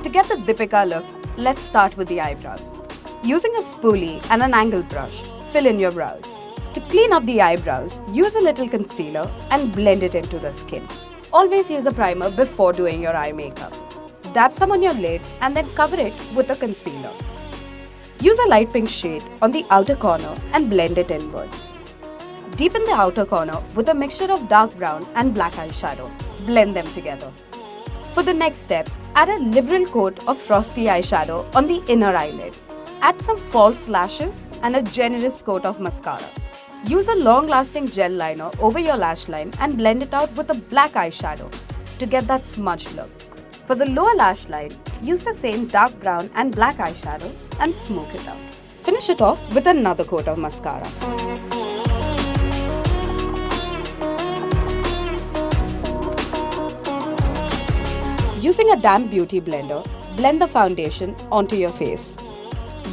To get the Deepika look, let's start with the eyebrows. Using a spoolie and an angle brush, fill in your brows. To clean up the eyebrows, use a little concealer and blend it into the skin. Always use a primer before doing your eye makeup. Dab some on your lid and then cover it with a concealer. Use a light pink shade on the outer corner and blend it inwards. Deepen the outer corner with a mixture of dark brown and black eyeshadow. Blend them together. For the next step, add a liberal coat of frosty eyeshadow on the inner eyelid. Add some false lashes and a generous coat of mascara. Use a long-lasting gel liner over your lash line and blend it out with a black eyeshadow to get that smudged look. For the lower lash line, use the same dark brown and black eyeshadow and smoke it out. Finish it off with another coat of mascara. Using a damp beauty blender, blend the foundation onto your face.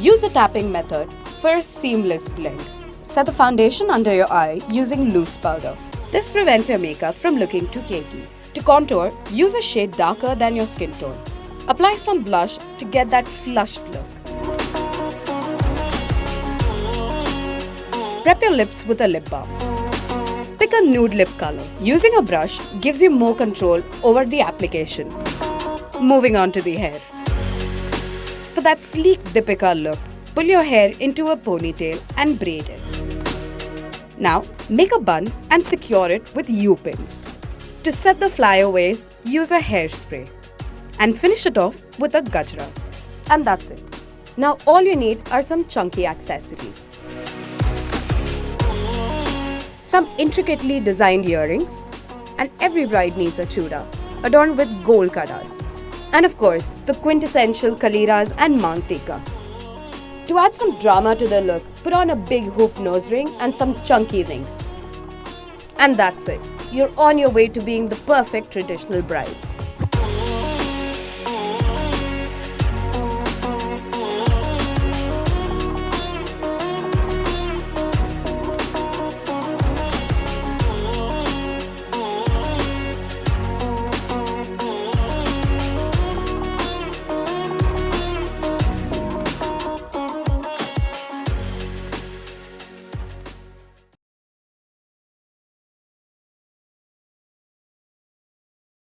Use a tapping method for a seamless blend. Set the foundation under your eye using loose powder. This prevents your makeup from looking too cakey. To contour, use a shade darker than your skin tone. Apply some blush to get that flushed look. Prep your lips with a lip balm. Pick a nude lip color. Using a brush gives you more control over the application. Moving on to the hair. For that sleek Deepika look, pull your hair into a ponytail and braid it. Now, make a bun and secure it with U-pins. To set the flyaways, use a hairspray. And finish it off with a gajra. And that's it. Now all you need are some chunky accessories. Some intricately designed earrings. And every bride needs a chuda, adorned with gold kadas. And of course, the quintessential kaliras and mantika. To add some drama to the look, put on a big hoop nose ring and some chunky rings. And that's it. You're on your way to being the perfect traditional bride.